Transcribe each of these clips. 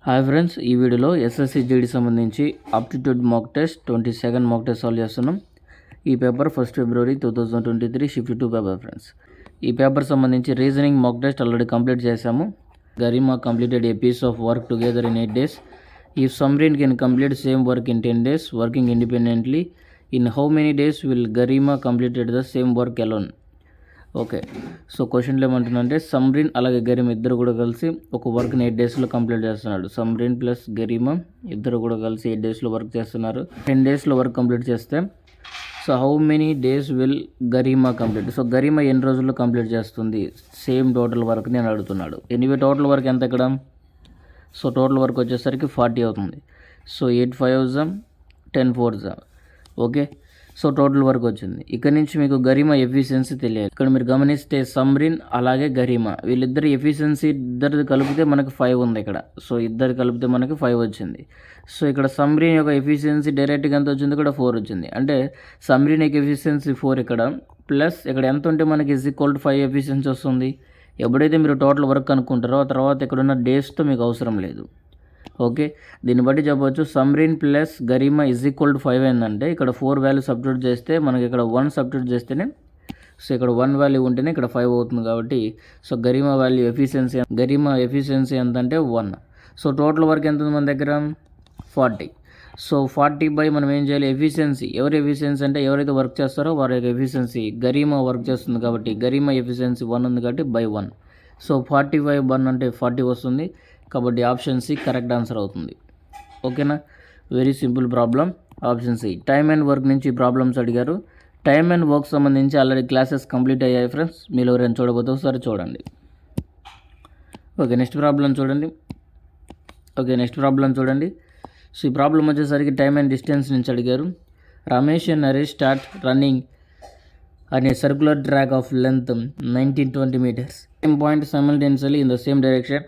Hi friends, ఈ వీడియోలో SSC GD సంబంధించి aptitude mock test 22 mock test solve చేస్తున్నాం. ఈ paper 1 February 2023 shift 2 paper friends. ఈ పేపర్ సంబంధించి reasoning mock test already complete చేశాము. Garima completed a piece of work together in 8 days. If Samrin can complete same work in 10 days working independently, in how many days will Garima completed the same work alone? Okay, so క్వశ్చన్లో ఏమంటుందంటే సమ్రీన్ అలాగే గరిమ ఇద్దరు కూడా కలిసి ఒక వర్క్ని 8 daysలో complete చేస్తున్నాడు. సమ్రీన్ ప్లస్ గరిమ ఇద్దరు కూడా కలిసి 8 daysలో వర్క్ చేస్తున్నారు. 10 daysలో వర్క్ కంప్లీట్ చేస్తే so how many days will Garima complete? So Garima ఎన్ని రోజుల్లో కంప్లీట్ చేస్తుంది సేమ్ టోటల్ వర్క్ని అని అడుగుతున్నాడు. ఎనీవే టోటల్ వర్క్ ఎంత ఇక్కడ? సో టోటల్ వర్క్ వచ్చేసరికి 40 అవుతుంది. So 8 5s 10 4s. Okay, so total work వచ్చింది. ఇక్కడ నుంచి మీకు గరిమా ఎఫిషియన్సీ తెలియాలి. ఇక్కడ మీరు గమనిస్తే సమ్రిన్ అలాగే గరిమా వీళ్ళిద్దరు ఎఫిషియన్సీ ఇద్దరిది కలిపితే మనకి 5 ఉంది ఇక్కడ. సో ఇద్దరు కలిపితే మనకి 5 వచ్చింది. సో ఇక్కడ సమ్రిన్ యొక్క ఎఫిషియన్సీ డైరెక్ట్గా ఎంత వచ్చింది? ఇక్కడ 4 వచ్చింది. అంటే సమ్రిన్ యొక్క ఎఫిషియన్సీ 4 ఇక్కడ ప్లస్ ఇక్కడ ఎంత ఉంటే మనకి =5 ఎఫిషియన్సీ వస్తుంది. ఎప్పుడైతే మీరు టోటల్ వర్క్ అనుకుంటారో ఆ తర్వాత ఇక్కడున్న డేస్తో మీకు అవసరం లేదు. ఓకే, దీన్ని బట్టి చెప్పవచ్చు సమ్రిన్ ప్లస్ గరిమా =5 ఏంటంటే ఇక్కడ 4 వాల్యూ సబ్స్టిట్యూట్ చేస్తే మనకి ఇక్కడ 1 సబ్స్టిట్యూట్ చేస్తేనే సో ఇక్కడ 1 వాల్యూ ఉంటేనే ఇక్కడ 5 అవుతుంది. కాబట్టి సో గరిమా ఎఫిషియన్సీ ఎంత అంటే 1. సో టోటల్ వర్క్ ఎంత ఉంది మన దగ్గర? 40. సో 40 మనం ఏం చేయాలి? ఎఫిషియన్సీ ఎవరి ఎఫిషియన్సీ అంటే ఎవరైతే వర్క్ చేస్తారో వారి యొక్క ఎఫిషియన్సీ. గరిమా వర్క్ చేస్తుంది కాబట్టి గరిమా ఎఫిషియన్సీ 1 ఉంది కాబట్టి /1. సో 45/1 అంటే 40 వస్తుంది. కాబట్టి ఆప్షన్ సి కరెక్ట్ ఆన్సర్ అవుతుంది. ఓకేనా, very simple problem. Option C. Time and work నుంచి ప్రాబ్లమ్స్ అడిగారు. టైమ్ అండ్ వర్క్ సంబంధించి ఆల్రెడీ క్లాసెస్ కంప్లీట్ అయ్యాయి ఫ్రెండ్స్. మీరు ఎవరైనా చూడబోతే ఒకసారి చూడండి. ఓకే, నెక్స్ట్ ప్రాబ్లం చూడండి. సో ఈ ప్రాబ్లం వచ్చేసరికి టైమ్ అండ్ డిస్టెన్స్ నుంచి అడిగారు. Ramesh and Naresh start running on a circular track of length 19-20 meters. Same point simultaneously in the same direction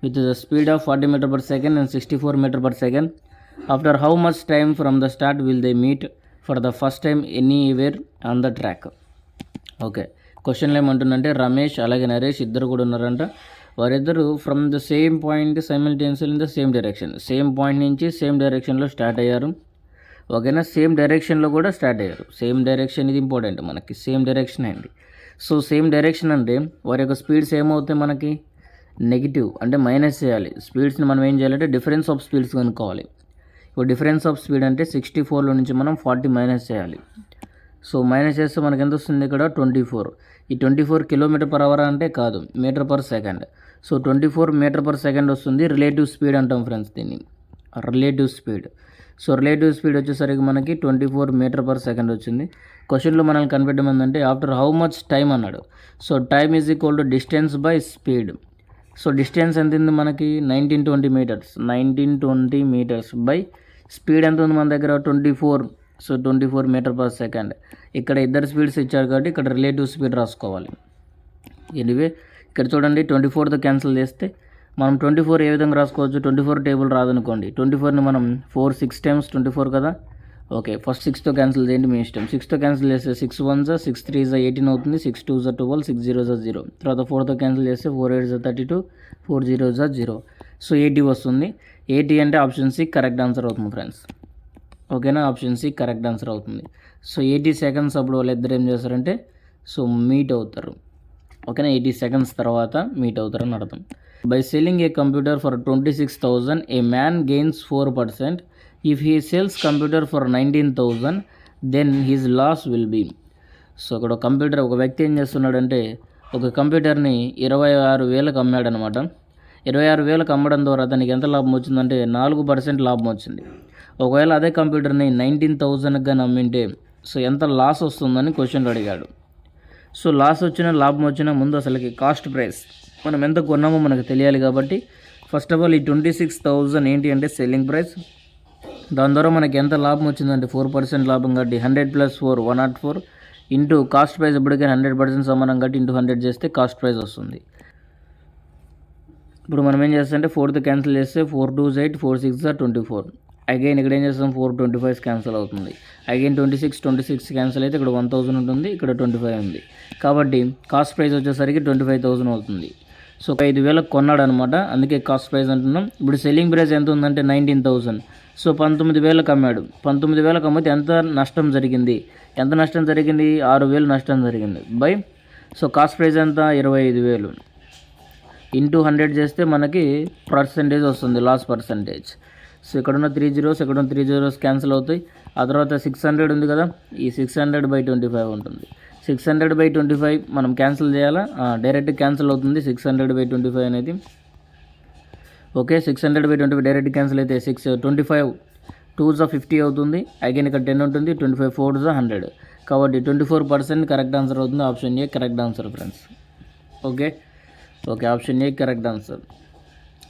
with the speed of 40 meter per second and 64 meter per second. After how much time from the start will they meet for the first time anywhere on the track? Okay, క్వశ్చన్లో ఏమంటుందంటే రమేష్ అలాగే నరేష్ ఇద్దరు కూడా ఉన్నారంట. వారిద్దరు from the same point simultaneously in the same direction. Same point నుంచి same డైరెక్షన్లో start అయ్యారు. ఓకేనా, సేమ్ డైరెక్షన్లో కూడా స్టార్ట్ అయ్యారు. సేమ్ డైరెక్షన్ ఇది ఇంపార్టెంట్ మనకి. సేమ్ డైరెక్షన్ అయింది. సో సేమ్ డైరెక్షన్ అంటే వారి యొక్క స్పీడ్స్ ఏమవుతాయి మనకి? నెగిటివ్ అంటే మైనస్ చేయాలి. స్పీడ్స్ని మనం ఏం చేయాలంటే డిఫరెన్స్ ఆఫ్ స్పీడ్స్ కనుక్కోవాలి. ఇప్పుడు డిఫరెన్స్ ఆఫ్ స్పీడ్ అంటే 64లో నుంచి మనం 40 మైనస్ చేయాలి. సో మైనస్ చేస్తే మనకి ఎంత వస్తుంది? ఇక్కడ 24. ఈ 24 km/h అంటే కాదు, metre per second. So 24 metre per second వస్తుంది. రిలేటివ్ స్పీడ్ అంటాం ఫ్రెండ్స్ దీన్ని, relative speed. So relative speed వచ్చేసరికి మనకి 24 మీటర్ పర్ సెకండ్ వచ్చింది. క్వశ్చన్లో మనల్ని కనిపెట్టడం ఏంటంటే ఆఫ్టర్ హౌ మచ్ టైం అన్నాడు. So time = distance by speed. So distance ఎంత ఉంది మనకి? 19-20 మీటర్స్. 19-20 మీటర్స్ బై స్పీడ్ ఎంత ఉంది మన దగ్గర? 24. So 24 metre per second. ఇక్కడ ఇద్దరు స్పీడ్స్ ఇచ్చారు కాబట్టి ఇక్కడ రిలేటివ్ స్పీడ్ రాసుకోవాలి. ఎనివే ఇక్కడ చూడండి 24తో క్యాన్సిల్ చేస్తే మనం 24 ఏ విధంగా రాసుకోవచ్చు? 24 టేబుల్ రాదనుకోండి. 24ని మనం 4 6 times 24 కదా. ఓకే, ఫస్ట్ 6తో క్యాన్సిల్ చేయండి మీ ఇష్టం. 6తో క్యాన్సిల్ చేస్తే 6 1s 6 3s 18 అవుతుంది. 6 2s 12 6 0s 0. తర్వాత 4తో క్యాన్సిల్ చేస్తే 4 8s 32 4 0s 0. సో 80 వస్తుంది. 80 అంటే ఆప్షన్ సి కరెక్ట్ ఆన్సర్ అవుతుంది ఫ్రెండ్స్. ఓకేనా, ఆప్షన్ సి కరెక్ట్ ఆన్సర్ అవుతుంది. సో 80 seconds అప్పుడు వాళ్ళిద్దరు ఏం చేస్తారంటే సో మీట్ అవుతారు. ఓకేనా, 80 seconds తర్వాత మీట్ అవుతారని అర్థం. By selling a computer for 26,000, a man gains 4%. If he sells computer for 19,000, then his loss will be. So ఇక్కడ ఒక వ్యక్తి ఏం చేస్తున్నాడంటే ఒక కంప్యూటర్ని 26,000కి అమ్మాడనమాట. 26,000కి అమ్మడం ద్వారా అతనికి ఎంత లాభం వచ్చిందంటే 4% లాభం వచ్చింది. ఒకవేళ అదే కంప్యూటర్ని 19,000కి కానీ అమ్మింటే సో ఎంత లాస్ వస్తుందని క్వశ్చన్లో అడిగాడు. సో లాస్ వచ్చినా లాభం వచ్చినా ముందు అసలుకి కాస్ట్ ప్రైస్ మనం ఎంత కొన్నామో మనకు తెలియాలి. కాబట్టి ఫస్ట్ ఆఫ్ ఆల్ ఈ 26,000 ఏంటి అంటే సెల్లింగ్ ప్రైస్. దాని ద్వారా మనకి ఎంత లాభం వచ్చిందంటే 4% లాభం కాబట్టి 100 + 4 104 ఇంటూ కాస్ట్ ప్రైస్ ఎప్పటికైనా 100% సమానం కాబట్టి ఇంటూ 100 చేస్తే కాస్ట్ ప్రైస్ వస్తుంది. ఇప్పుడు మనం ఏం చేస్తామంటే 4తో క్యాన్సిల్ చేస్తే 4 2s 8 4 6s 24. అగైన్ ఇక్కడ ఏం చేస్తాం 4 25s క్యాన్సిల్ అవుతుంది. అగైన్ 26 క్యాన్సిల్ అయితే ఇక్కడ 1000 ఉంటుంది, ఇక్కడ 25 ఉంది. కాబట్టి కాస్ట్ ప్రైస్ వచ్చేసరికి 25,000 అవుతుంది. సో 5,000 కొన్నాడు అనమాట, అందుకే కాస్ట్ ప్రైస్ అంటున్నాం. ఇప్పుడు సెల్లింగ్ ప్రైస్ ఎంత ఉందంటే 19,000. సో 19,000 అమ్మాడు. 19,000 అమ్మితే ఎంత నష్టం జరిగింది? 6,000 నష్టం జరిగింది బై. సో కాస్ట్ ప్రైస్ ఎంత? 25,000 ఇంటూ 100 చేస్తే మనకి పర్సంటేజ్ వస్తుంది, లాస్ పర్సంటేజ్. సో ఇక్కడున్న 3 zeros, ఇక్కడున్న 3 zeros క్యాన్సిల్ అవుతాయి. ఆ తర్వాత 600 ఉంది కదా, ఈ 600/25 ఉంటుంది. 600/25 మనం క్యాన్సిల్ చేయాలా? డైరెక్ట్ క్యాన్సిల్ అవుతుంది 600/25 అనేది. ఓకే, 600/25 డైరెక్ట్ క్యాన్సిల్ అయితే 25 2s 50 అవుతుంది. అగైన్ ఇక్కడ 10 ఉంటుంది, 25 4s 100. కాబట్టి 24% కరెక్ట్ ఆన్సర్ అవుతుంది. Option A correct answer friends. Okay, option A correct answer.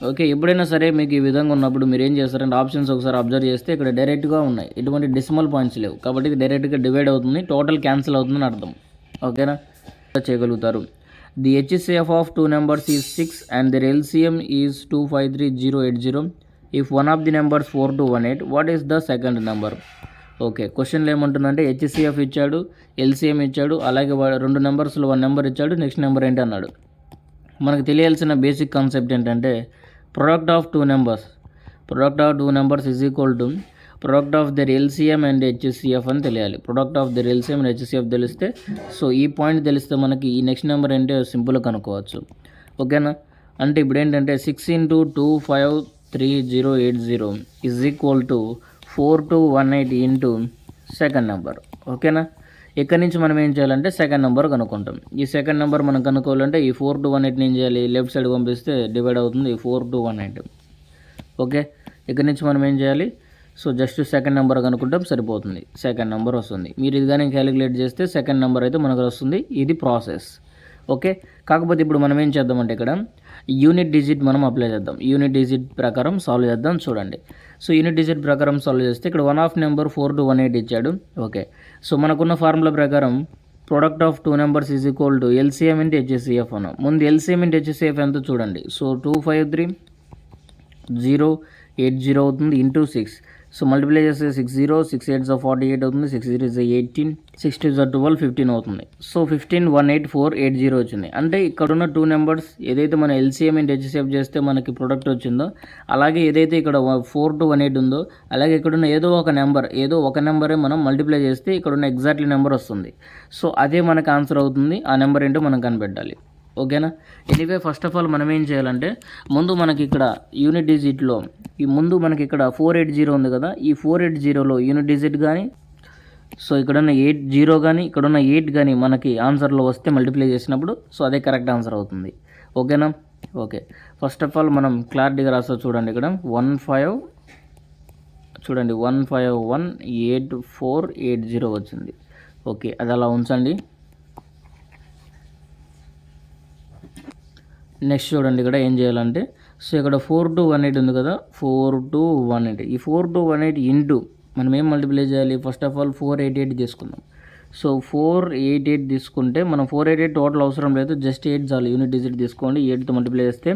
Okay, ఎప్పుడైనా సరే మీకు ఈ విధంగా ఉన్నప్పుడు మీరు ఏం చేస్తారంటే ఆప్షన్స్ ఒకసారి అబ్జర్వ్ చేస్తే ఇక్కడ డైరెక్ట్గా ఉన్నాయి, ఎటువంటి డెసిమల్ పాయింట్స్ లేవు, కాబట్టి ఇది డైరెక్ట్గా డివైడ్ అవుతుంది, టోటల్ క్యాన్సిల్ అవుతుందని అర్థం. ఓకేనా, చేయగలుగుతారు. The HCF of 2 numbers is 6 and the LCM is 253080. If one of the numbers 4218, what is the second number? Okay, క్వశ్చన్లో ఏమంటుందంటే HCF ఇచ్చాడు, LCM ఇచ్చాడు, అలాగే 2 నెంబర్స్లో 1 నెంబర్ ఇచ్చాడు, నెక్స్ట్ నెంబర్ ఏంటి అన్నాడు. మనకు తెలియాల్సిన బేసిక్ కాన్సెప్ట్ ఏంటంటే product of two numbers is equal to product of their LCM and HCF అని తెలియాలి. product of their LCM and HCF తెలిస్తే, సో ఈ పాయింట్ తెలిస్తే మనకి ఈ నెక్స్ట్ నెంబర్ ఏంటో సింపుల్గా కనుక్కోవచ్చు. ఓకేనా, అంటే ఇప్పుడు ఏంటంటే 6 × 2533080 is equal to 4218 into second number. ఓకేనా, ఇక్కడ నుంచి మనం ఏం చేయాలంటే సెకండ్ నెంబర్ కనుక్కుంటాం. ఈ సెకండ్ నెంబర్ మనం కనుక్కోవాలంటే ఈ 4218 ఏం చేయాలి, లెఫ్ట్ సైడ్ పంపిస్తే డివైడ్ అవుతుంది 4218. ఓకే, ఇక్కడ నుంచి మనం ఏం చేయాలి, సో జస్ట్ సెకండ్ నెంబర్ కనుక్కుంటాం, సరిపోతుంది, సెకండ్ నెంబర్ వస్తుంది. మీరు ఇది కానీ క్యాలిక్యులేట్ చేస్తే సెకండ్ నెంబర్ అయితే మనకు వస్తుంది. ఇది ప్రాసెస్. ఓకే, కాకపోతే ఇప్పుడు మనం ఏం చేద్దామంటే ఇక్కడ యూనిట్ డిజిట్ మనం అప్లై చేద్దాం. యూనిట్ డిజిట్ ప్రకారం సాల్వ్ చేద్దాం. చూడండి, సో యూనిట్ డిజిట్ ప్రకారం సాల్వ్ చేస్తే ఇక్కడ వన్ ఆఫ్ నెంబర్ 4218 ఇచ్చాడు. ఓకే, సో మనకున్న ఫార్ములా ప్రకారం product of 2 numbers is equal to LCM × HCF అన్నాం. ముందు LCM × HCF ఎంత చూడండి. సో 253080 అవుతుంది ఇంటూ 6. సో మల్టిప్లై చేస్తే 60, 6 8s 48 అవుతుంది, 6 0s 18, 6 2s 12, 15 అవుతుంది. సో 15,18480 వచ్చింది. అంటే ఇక్కడ ఉన్న 2 numbers ఏదైతే మన LCM × HCF చేస్తే మనకి ప్రొడక్ట్ వచ్చిందో, అలాగే ఏదైతే ఇక్కడ 4218 ఉందో, అలాగే ఇక్కడ ఉన్న ఏదో ఒక నెంబరే మనం మల్టిప్లై చేస్తే ఇక్కడ ఉన్న ఎగ్జాక్ట్లీ నెంబర్ వస్తుంది. సో అదే మనకు ఆన్సర్ అవుతుంది. ఆ నెంబర్ ఏంటో మనం కనిపెట్టాలి. ఓకేనా, ఎనీవే ఫస్ట్ ఆఫ్ ఆల్ మనం ఏం చేయాలంటే ముందు మనకి ఇక్కడ యూనిట్ డిజిట్లో ముందు మనకి ఇక్కడ 480 ఉంది కదా, ఈ 480లో యూనిట్ డిజిట్ కానీ, సో ఇక్కడ ఉన్న 80 కానీ, ఇక్కడ ఉన్న 8 కానీ మనకి ఆన్సర్లో వస్తే మల్టిప్లై చేసినప్పుడు సో అదే కరెక్ట్ ఆన్సర్ అవుతుంది. ఓకేనా, ఓకే, ఫస్ట్ ఆఫ్ ఆల్ మనం క్లారిటీగా రాస్తా చూడండి. ఇక్కడ 1518480 వచ్చింది. ఓకే, అది అలా ఉంచండి. నెక్స్ట్ చూడండి, ఇక్కడ ఏం చేయాలంటే సో ఇక్కడ 4218 ఉంది కదా, 4218, ఈ 4218 ఇంటూ మనం ఏం మల్టిప్లై చేయాలి, ఫస్ట్ ఆఫ్ ఆల్ 488 తీసుకుందాం. సో 488 తీసుకుంటే మనం 488 టోటల్ అవసరం లేదు, జస్ట్ 8 చాలు. యూనిట్ డిజిట్ తీసుకోండి, 8తో మల్టిప్లై చేస్తే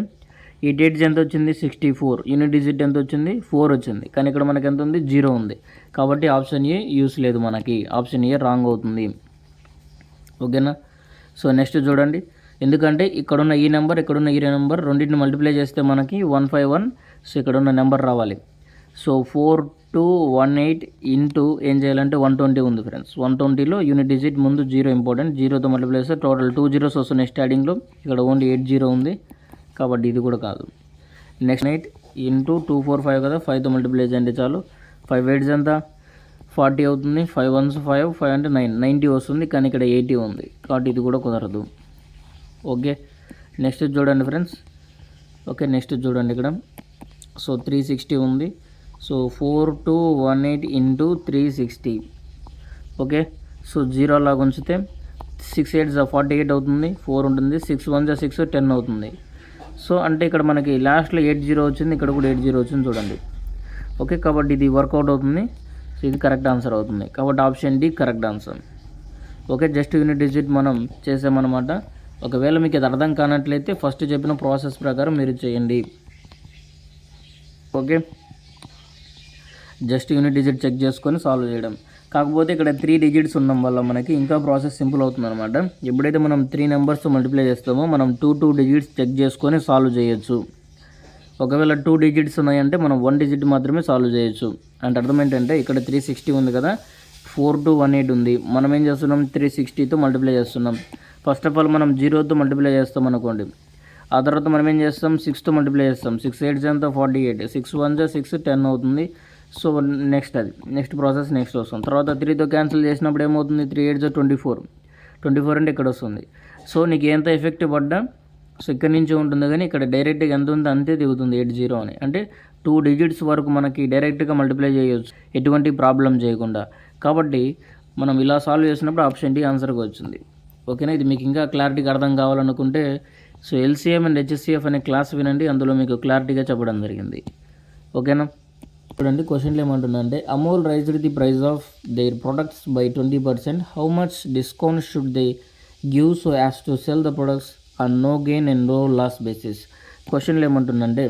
8 ఎంత వచ్చింది, 64. యూనిట్ డిజిట్ ఎంత వచ్చింది, 4 వచ్చింది. కానీ ఇక్కడ మనకి ఎంత ఉంది, 0 ఉంది. కాబట్టి ఆప్షన్ ఏ యూస్ లేదు మనకి, ఆప్షన్ ఏ రాంగ్ అవుతుంది. ఓకేనా, సో నెక్స్ట్ చూడండి, ఎందుకంటే ఇక్కడున్న ఈ నెంబర్, ఇక్కడున్న ఈ నెంబర్ రెండింటిని మల్టిప్లై చేస్తే మనకి 151, సో ఇక్కడున్న నెంబర్ రావాలి. సో 4218 ఇంటూ ఏం చేయాలంటే 120 ఉంది ఫ్రెండ్స్. 120లో యూనిట్ డిజిట్ ముందు 0 ఇంపార్టెంట్, 0తో మల్టిప్లై చేస్తే టోటల్ 2 zeros వస్తున్నాయి స్టార్టింగ్లో. ఇక్కడ ఓన్లీ 80 ఉంది, కాబట్టి ఇది కూడా కాదు. నెక్స్ట్ 8 ఇంటూ 245 కదా, 5తో మల్టిప్లై చేయండి చాలు. 5 8s ఎంత, 40 అవుతుంది. 5 1s 5, 5 అంటే 90 వస్తుంది, కానీ ఇక్కడ 80 ఉంది, కాబట్టి ఇది కూడా కుదరదు. ఓకే, నెక్స్ట్ చూడండి ఫ్రెండ్స్. ఓకే, నెక్స్ట్ చూడండి ఇక్కడ సో 360 ఉంది. So 4218 into 360. ఓకే, సో 0 లాగా ఉంచితే 6 8s 48 అవుతుంది, 4 ఉంటుంది, 6 1s 6 10 అవుతుంది. సో అంటే ఇక్కడ మనకి లాస్ట్లో 80 వచ్చింది, ఇక్కడ కూడా 80 వచ్చింది చూడండి. ఓకే, కాబట్టి ఇది వర్కౌట్ అవుతుంది. సో ఇది కరెక్ట్ ఆన్సర్ అవుతుంది, కాబట్టి option D correct answer. Okay, just unit digit మనం చేసామన్నమాట. ఒకవేళ మీకు అది అర్థం కానట్లయితే ఫస్ట్ చెప్పిన ప్రాసెస్ ప్రకారం మీరు చేయండి. Okay, just unit digit check చేసుకొని సాల్వ్ చేయడం. కాకపోతే ఇక్కడ 3 డిజిట్స్ ఉండడం వల్ల మనకి ఇంకా ప్రాసెస్ సింపుల్ అవుతుంది అనమాట. ఎప్పుడైతే మనం 3 నెంబర్స్తో మల్టిప్లై చేస్తామో మనం 2 డిజిట్స్ చెక్ చేసుకొని సాల్వ్ చేయొచ్చు. ఒకవేళ 2 డిజిట్స్ ఉన్నాయంటే మనం 1 డిజిట్ మాత్రమే సాల్వ్ చేయొచ్చు. అంటే అర్థం ఏంటంటే ఇక్కడ 360 ఉంది కదా, 4218 ఉంది. మనం ఏం చేస్తున్నాం, 360తో మల్టిప్లై చేస్తున్నాం. ఫస్ట్ ఆఫ్ ఆల్ మనం 0తో మల్టిప్లై చేస్తాం అనుకోండి. ఆ తర్వాత మనం ఏం చేస్తాం, 6తో మల్టిప్లై చేస్తాం. 6 8 ఎంత 48, 6 1 6 10 అవుతుంది. సో నెక్స్ట్ ప్రాసెస్ నెక్స్ట్ వస్తుంది. తర్వాత 3తో క్యాన్సిల్ చేసినప్పుడు ఏమవుతుంది, 3 8 24 అంటే ఇక్కడ వస్తుంది. సో నీకు ఎంత ఎఫెక్ట్ పడ్డా సో ఇక్కడ నుంచి ఉంటుంది, కానీ ఇక్కడ డైరెక్ట్గా ఎంత ఉందో అంతే దిగుతుంది 80 అని. అంటే 2 డిజిట్స్ వరకు మనకి డైరెక్ట్గా మల్టిప్లై చేయొచ్చు ఎటువంటి ప్రాబ్లం చేయకుండా. కాబట్టి మనం ఇలా సాల్వ్ చేసినప్పుడు ఆప్షన్ డి ఆన్సర్గా వచ్చింది. ఓకేనా, ఇది మీకు ఇంకా క్లారిటీగా అర్థం కావాలనుకుంటే సో ఎల్సిఎం అండ్ హెచ్ఎస్సిఎఫ్ అనే క్లాస్ వినండి, అందులో మీకు క్లారిటీగా చెప్పడం జరిగింది. ఓకేనా, చూడండి క్వశ్చన్లు ఏమంటున్నా అంటే Amul raised the price of their products by 20%. How much discount should they give so as to sell the products and no gain and no loss basis. క్వశ్చన్లు ఏమంటుందంటే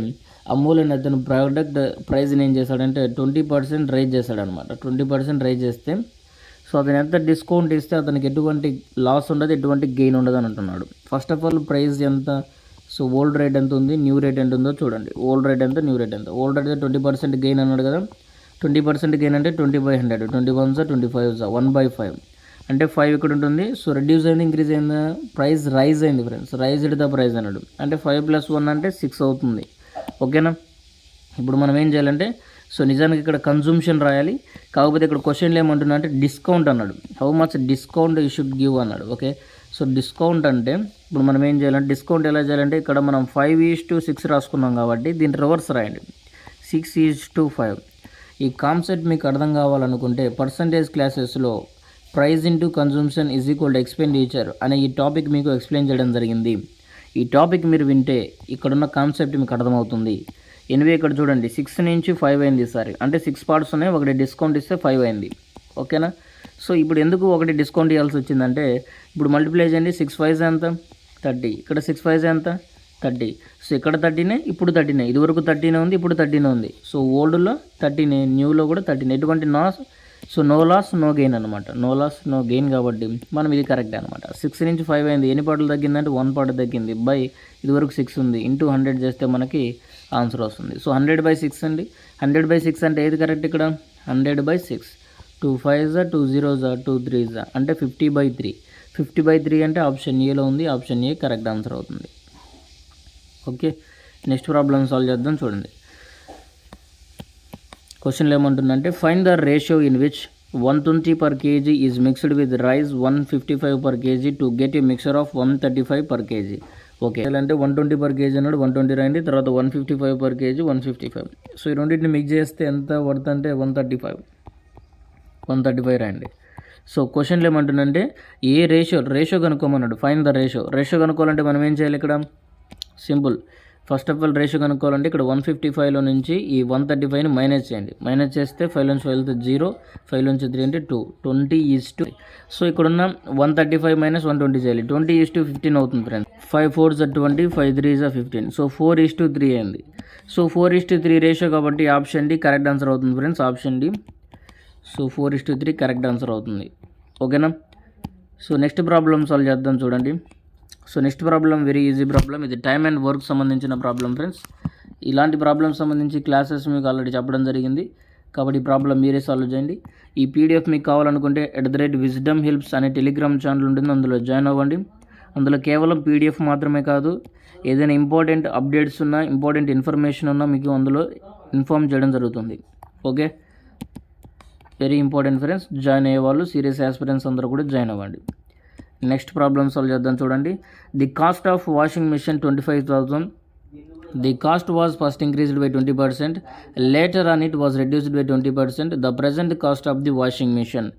అమూల్ అని అతను ప్రోడక్ట్ ప్రైస్ని ఏం చేశాడంటే 20% రైజ్ చేశాడనమాట. 20% రైజ్ చేస్తే సో అతను ఎంత డిస్కౌంట్ ఇస్తే అతనికి ఎటువంటి లాస్ ఉండదు, ఎటువంటి గెయిన్ ఉండదు అని అంటున్నాడు. ఫస్ట్ ఆఫ్ ఆల్ ప్రైస్ ఎంత, సో ఓల్డ్ రేట్ ఎంత ఉంది, న్యూ రేట్ ఎంత ఉందో చూడండి. ఓల్డ్ రేట్ ఎంత, న్యూ రేట్ ఎంత. ఓల్డ్ రేట్ 20% గెయిన్ అన్నాడు కదా, 20% గెయిన్ అంటే 20/100, 21 25 1/5 అంటే 5 ఇక్కడ ఉంటుంది. సో రెడ్యూస్ అయింది, ఇంక్రీజ్ అయిందా, ప్రైస్ రైజ్ అయింది ఫ్రెండ్స్. రైజ్డ్ ద ప్రైస్ అన్నాడు అంటే 5 + 1 అంటే 6 అవుతుంది. ఓకేనా, ఇప్పుడు మనం ఏం చేయాలంటే సో నిజానికి ఇక్కడ కన్జూమ్షన్ రాయాలి, కాకపోతే ఇక్కడ క్వశ్చన్లు ఏమంటున్నా అంటే డిస్కౌంట్ అన్నాడు. How much discount you should give అన్నాడు. ఓకే, సో డిస్కౌంట్ అంటే ఇప్పుడు మనం ఏం చేయాలంటే డిస్కౌంట్ ఎలా చేయాలంటే ఇక్కడ మనం 5:6 రాసుకున్నాం కాబట్టి దీన్ని రివర్స్ రాయండి, 6:5. ఈ కాన్సెప్ట్ మీకు అర్థం కావాలనుకుంటే పర్సంటేజ్ క్లాసెస్లో price into consumption is equal to expenditure అనే ఈ టాపిక్ మీకు ఎక్స్ప్లెయిన్ చేయడం జరిగింది. ఈ టాపిక్ మీరు వింటే ఇక్కడున్న కాన్సెప్ట్ మీకు అర్థమవుతుంది. ఎనివే ఇక్కడ చూడండి 6 నుంచి 5 అయింది ఈసారి, అంటే 6 పార్ట్స్ ఉన్నాయి, ఒకటి డిస్కౌంట్ ఇస్తే 5 అయింది. ఓకేనా, సో ఇప్పుడు ఎందుకు ఒకటి డిస్కౌంట్ ఇవ్వాల్సి వచ్చిందంటే ఇప్పుడు మల్టిప్లై చేయండి, 6 5 ఎంత 30, ఇక్కడ 6 5 ఎంత 30. సో ఇక్కడ 13, ఇప్పుడు 13, ఇదివరకు 13 ఉంది, ఇప్పుడు 13 ఉంది. సో ఓల్డ్లో 13, న్యూలో కూడా 13, ఎటువంటి so no loss no gain అనమాట. నో లాస్ నో గెయిన్ కాబట్టి మనం ఇది కరెక్ట్ అనమాట. 6 నుంచి 5 అయింది, ఎన్ని పార్ట్లు తగ్గిందంటే 1 పార్ట్ తగ్గింది. బై ఇదివరకు 6 ఉంది, ఇంటూ 100 చేస్తే మనకి ఆన్సర్ వస్తుంది. సో 100/6 అండి. 100/6 అంటే ఏది కరెక్ట్ ఇక్కడ, 100/6. 2 5s 2 0s 2 3s అంటే 50/3. 50/3 అంటే ఆప్షన్ ఏలో ఉంది, ఆప్షన్ ఏ కరెక్ట్ ఆన్సర్ అవుతుంది. ఓకే, నెక్స్ట్ ప్రాబ్లమ్ సాల్వ్ చేద్దాం. చూడండి క్వశ్చన్లు ఏమంటుందంటే find the ratio in which 120 per kg is mixed with rice 155 per kg to get a mixture of 135 per kg. Okay, అంటే 120 per kg అన్నాడు, 120 రాయండి. తర్వాత 155 per kg 155. So ఈ రెండింటిని మిక్స్ చేస్తే ఎంత పడుతుంది అంటే 135 రాయండి. సో క్వశ్చన్లు ఏమంటుందంటే ఏ రేషియో కనుక్కోమన్నాడు. ఫైండ్ ద రేషియో కనుక్కోవాలంటే మనం ఏం చేయాలి, ఇక్కడ simple. First of all ratio కనుక్కోవాలంటే ఇక్కడ 155లో నుంచి ఈ 135ని మైనస్ చేయండి. మైనస్ చేస్తే 5 నుంచి 5 0, 5 నుంచి 3 అంటే 2, 20:2. సో ఇక్కడున్న 135 - 120 చేయాలి, 20:15 అవుతుంది ఫ్రెండ్స్. 5 4s 20, 5 3s 15. సో 4:3 అయింది. సో 4:3 రేషియో కాబట్టి ఆప్షన్ డి కరెక్ట్ ఆన్సర్ అవుతుంది friends, option D. So 4:3 correct answer అవుతుంది. ఓకేనా, సో నెక్స్ట్ ప్రాబ్లమ్ సాల్వ్ చేద్దాం. చూడండి, so next problem very easy problem. ఇది టైమ్ అండ్ వర్క్ సంబంధించిన ప్రాబ్లం ఫ్రెండ్స్. ఇలాంటి ప్రాబ్లమ్ సంబంధించి క్లాసెస్ మీకు ఆల్రెడీ చెప్పడం జరిగింది, కాబట్టి ఈ ప్రాబ్లం మీరే సాల్వ్ చేయండి. ఈ పీడిఎఫ్ మీకు కావాలనుకుంటే @wisdom helps అనే టెలిగ్రామ్ ఛానల్ ఉంటుంది, అందులో జాయిన్ అవ్వండి. అందులో కేవలం పీడిఎఫ్ మాత్రమే కాదు, ఏదైనా ఇంపార్టెంట్ అప్డేట్స్ ఉన్నా, ఇంపార్టెంట్ ఇన్ఫర్మేషన్ ఉన్నా మీకు అందులో ఇన్ఫార్మ్ చేయడం జరుగుతుంది. Okay, very important friends. Join అయ్యే వాళ్ళు సీరియస్ ఆస్పిరెంట్స్ అందరూ కూడా జాయిన్ అవ్వండి. నెక్స్ట్ ప్రాబ్లమ్ సాల్వ్ చేద్దాం. చూడండి, the cost of washing machine 25,000. The cost was first increased by 20%. Later on it was reduced by 20%. The present cost of the washing machine.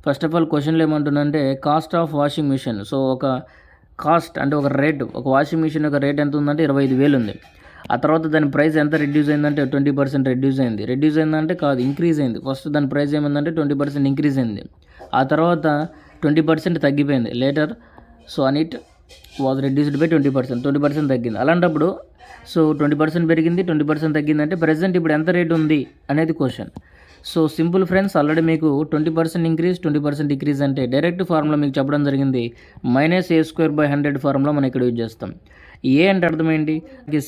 First of all క్వశ్చన్లో ఏమంటుందంటే cost of washing machine. So ఒక cost అంటే ఒక rate, ఒక washing machine యొక్క rate ఎంత ఉందంటే 25,000 ఉంది. ఆ తర్వాత దాని ప్రైస్ ఎంత రెడ్యూస్ అయిందంటే 20% రెడ్యూస్ అయింది. రెడ్యూస్ అయిందంటే కాదు, ఇంక్రీజ్ అయింది. ఫస్ట్ దాని ప్రైస్ ఏమైందంటే 20% ఇంక్రీజ్ అయింది, ఆ తర్వాత 20% తగ్గిపోయింది. Later so an it was reduced by 20% తగ్గింది. అలాంటప్పుడు సో 20% పెరిగింది, 20% తగ్గిందంటే ప్రజెంట్ ఇప్పుడు ఎంత రేట్ ఉంది అనేది question. So simple friends, already మీకు 20% ఇంక్రీజ్ 20% డిక్రీజ్ అంటే డైరెక్ట్ ఫార్ములా మీకు చెప్పడం జరిగింది. -a²/100 ఫార్ములా మనం ఇక్కడ యూజ్ చేస్తాం. ఏ అంటే అర్థం ఏంటి,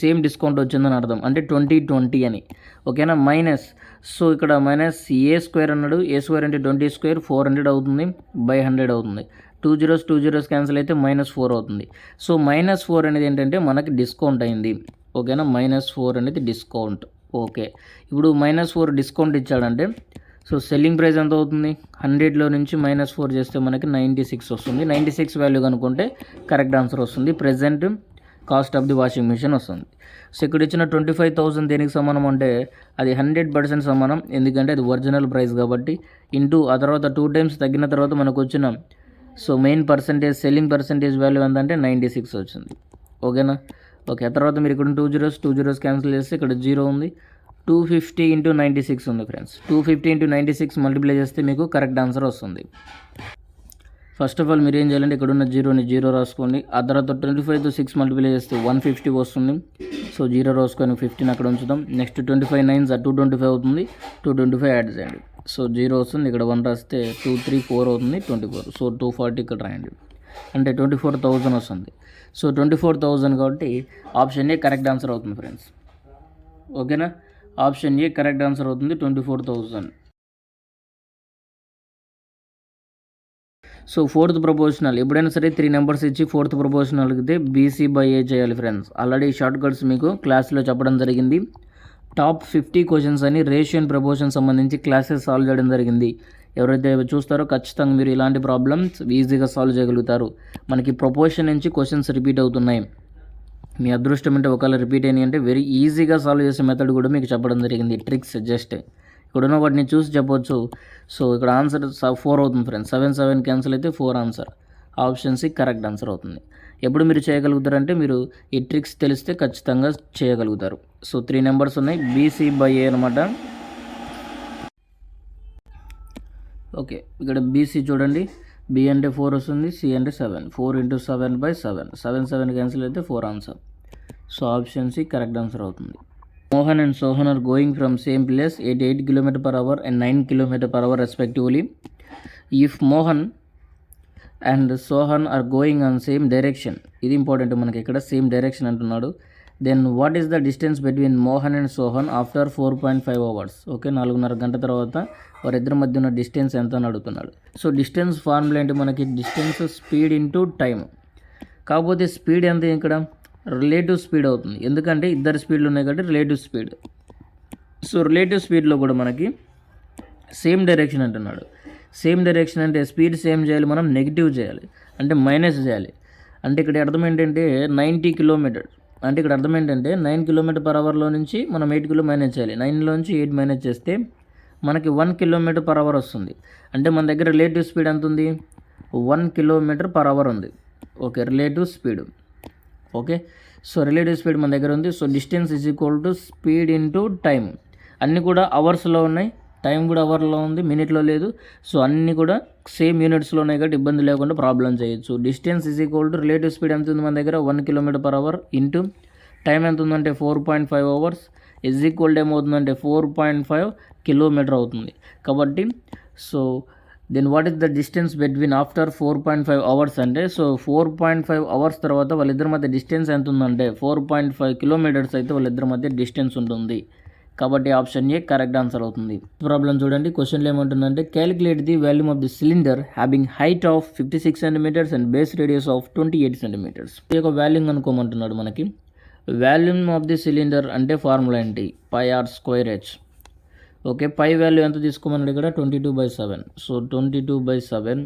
సేమ్ డిస్కౌంట్ వచ్చిందని అర్థం, అంటే 20 అని. ఓకేనా, మైనస్, సో ఇక్కడ -a² అన్నాడు. a² అంటే 20² 400 అవుతుంది, బై 100 అవుతుంది. 2 zeros క్యాన్సిల్ అయితే -4 అవుతుంది. సో -4 అనేది ఏంటంటే మనకి డిస్కౌంట్ అయింది. ఓకేనా, -4 అనేది డిస్కౌంట్. ఓకే, ఇప్పుడు -4 డిస్కౌంట్ ఇచ్చాడంటే సో సెల్లింగ్ ప్రైస్ ఎంత అవుతుంది, 100లో నుంచి -4 చేస్తే మనకి 96 వస్తుంది. 96 వాల్యూ కనుక్కుంటే కరెక్ట్ ఆన్సర్ వస్తుంది. Present cost of the washing machine వస్తుంది. సో ఇక్కడ ఇచ్చిన 25,000 దేనికి సమానం అంటే అది 100% సమానం, ఎందుకంటే అది ఒరిజినల్ ప్రైస్ కాబట్టి. ఇంటూ ఆ తర్వాత 2 టైమ్స్ తగ్గిన తర్వాత మనకు వచ్చిన so main percentage selling percentage value ఎంతంటే 96 వచ్చింది. ఓకేనా, ఓకే. ఆ తర్వాత మీరు ఇక్కడ 2 zeros క్యాన్సిల్ చేస్తే ఇక్కడ 0 ఉంది. 250 × 96 ఉంది ఫ్రెండ్స్. 250 × 96 మల్టిప్లై చేస్తే మీకు కరెక్ట్ ఆన్సర్ వస్తుంది. ఫస్ట్ ఆఫ్ ఆల్ మీరు ఏం చేయాలంటే ఇక్కడ ఉన్న 0ని 0 రాసుకోండి. ఆ తర్వాత 25 తో 6 మల్టిప్లై చేస్తే 150 వస్తుంది. సో 0 రాసుకొని 15 అక్కడ ఉంచుదాం. నెక్స్ట్ 25 9s 225 అవుతుంది. 225 యాడ్ చేయండి. సో 0 వస్తుంది. ఇక్కడ 1 రాస్తే 2 3 4 అవుతుంది, 24. సో 240 ఇక్కడ రాయండి, అంటే 24,000 వస్తుంది. సో 24,000 కాబట్టి ఆప్షన్ ఏ కరెక్ట్ ఆన్సర్ అవుతుంది ఫ్రెండ్స్. ఓకేనా, ఆప్షన్ ఏ కరెక్ట్ ఆన్సర్ అవుతుంది, 24,000. సో ఫోర్త్ ప్రపోజనల్, ఎప్పుడైనా సరే 3 నెంబర్స్ ఇచ్చి ఫోర్త్ ప్రపోజనల్ అడిగితే BC/A చేయాలి ఫ్రెండ్స్. ఆల్రెడీ షార్ట్ కట్స్ మీకు క్లాస్లో చెప్పడం జరిగింది. టాప్ 50 క్వశ్చన్స్ అని రేషియో అండ్ ప్రపోర్షన్ సంబంధించి క్లాసెస్ సాల్వ్ చేయడం జరిగింది. ఎవరైతే చూస్తారో ఖచ్చితంగా మీరు ఇలాంటి ప్రాబ్లమ్స్ ఈజీగా సాల్వ్ చేయగలుగుతారు. మనకి ప్రపోర్షన్ నుంచి క్వశ్చన్స్ రిపీట్ అవుతున్నాయి. మీ అదృష్టం అంటే ఒకవేళ రిపీట్ అయినాయి అంటే వెరీ ఈజీగా సాల్వ్ చేసే మెథడ్ కూడా మీకు చెప్పడం జరిగింది. ట్రిక్స్ జస్ట్ ఇక్కడున్న వాటిని చూసి చెప్పొచ్చు. సో ఇక్కడ ఆన్సర్ 4 అవుతుంది ఫ్రెండ్స్. 7 7 క్యాన్సిల్ అయితే 4 answer. Option C correct answer అవుతుంది. ఎప్పుడు మీరు చేయగలుగుతారంటే మీరు ఈ ట్రిక్స్ తెలిస్తే ఖచ్చితంగా చేయగలుగుతారు. సో 3 నెంబర్స్ ఉన్నాయి, BC/A అనమాట. ఓకే, ఇక్కడ BC చూడండి, B అంటే 4 వస్తుంది, C అంటే 7. 4 × 7/7. 7 7 క్యాన్సిల్ అయితే 4 answer. So option C correct answer అవుతుంది. Mohan and Sohan are going from same place at 8 km/h and 9 km/h respectively. If Mohan and Sohan are going on same direction, ఇది important మనకి, ఇక్కడ same direction అంటున్నాడు. Then what is the distance between Mohan and Sohan after 4.5 hours? Okay, 4.5 గంట తర్వాత వారిద్దరి మధ్య ఉన్న distance ఎంత అని అడుగుతున్నాడు. సో డిస్టెన్స్ ఫార్ములా ఏంటి మనకి, డిస్టెన్స్ స్పీడ్ ఇంటూ టైం. కాకపోతే స్పీడ్ ఎంత ఇక్కడ రిలేటివ్ స్పీడ్ అవుతుంది, ఎందుకంటే ఇద్దరు స్పీడ్లు ఉన్నాయి కాబట్టి రిలేటివ్ స్పీడ్. సో రిలేటివ్ స్పీడ్లో కూడా మనకి సేమ్ డైరెక్షన్ అంటున్నాడు. సేమ్ డైరెక్షన్ అంటే స్పీడ్ సేమ్ చేయాలి, మనం నెగిటివ్ చేయాలి, అంటే మైనస్ చేయాలి. అంటే ఇక్కడ అర్థం ఏంటంటే 90 కిలోమీటర్, అంటే ఇక్కడ అర్థం ఏంటంటే 9 km/hలో నుంచి మనం 8 km మైనస్ చేయాలి. 9లోంచి 8 మైనస్ చేస్తే మనకి 1 km/h వస్తుంది. అంటే మన దగ్గర రిలేటివ్ స్పీడ్ ఎంత ఉంది, 1 km/h ఉంది. Okay, relative speed. Okay, so relative speed మన దగ్గర ఉంది. So distance is equal to speed into time. అన్నీ కూడా అవర్స్లో ఉన్నాయి, టైం కూడా అవర్లో ఉంది, మినిట్లో లేదు. సో అన్నీ కూడా సేమ్ యూనిట్స్లో ఉన్నాయి కాబట్టి ఇబ్బంది లేకుండా ప్రాబ్లం చేయొచ్చు. Distance is equal to relative speed ఎంత ఉంది మన దగ్గర 1 km/h ఇంటూ టైం ఎంత ఉందంటే 4.5 hours ఈజ్ ఈక్వల్ టు ఏమవుతుందంటే 4.5 km అవుతుంది. కాబట్టి so then what is the distance between after 4.5 hours అంటే సో 4.5 hours తర్వాత వాళ్ళిద్దరి మధ్య డిస్టెన్స్ ఎంత ఉందంటే 4.5 km అయితే వాళ్ళిద్దరి మధ్య డిస్టెన్స్ ఉంటుంది. కాబట్టి ఆప్షన్ ఏ కరెక్ట్ ఆన్సర్ అవుతుంది. ప్రాబ్లం చూడండి, క్వశ్చన్లో ఏమంటుందంటే calculate the volume of the cylinder having height of 56 cm and base radius of 28 cm. ఈ యొక్క వాల్యూమ్ అనుకోమంటున్నాడు మనకి. వాల్యూమ్ ఆఫ్ ది సిలిండర్ అంటే ఫార్ములా ఏంటి, πr²h. ఓకే, పై వాల్యూ ఎంత తీసుకోమన్నాడు ఇక్కడ 22/7. సో 22/7.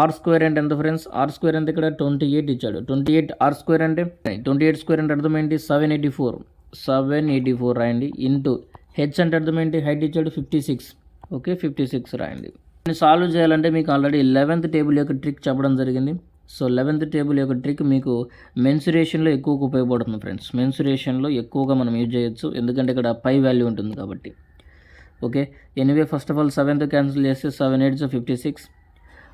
r² అంటే ఎంత ఫ్రెండ్స్, r² అంటే ఇక్కడ 28 ఇచ్చాడు. 28 r² అంటే 28² అంటే అర్థం ఏంటి 784 రాయండి. ఇంటూ హెచ్ అంటే అర్థం ఏంటి హైట్ ఇచ్చాడు 56. ఓకే, 56 రాయండి. సాల్వ్ చేయాలంటే మీకు ఆల్రెడీ 11th టేబుల్ యొక్క ట్రిక్ చెప్పడం జరిగింది. సో 11th టేబుల్ యొక్క ట్రిక్ మీకు మెన్సురేషన్లో ఎక్కువగా ఉపయోగపడుతుంది ఫ్రెండ్స్. మెన్సురేషన్లో ఎక్కువగా మనం యూజ్ చేయొచ్చు, ఎందుకంటే ఇక్కడ పై వాల్యూ ఉంటుంది కాబట్టి. Okay, anyway first of all 7th cancel చేస్తే 7 8s 56.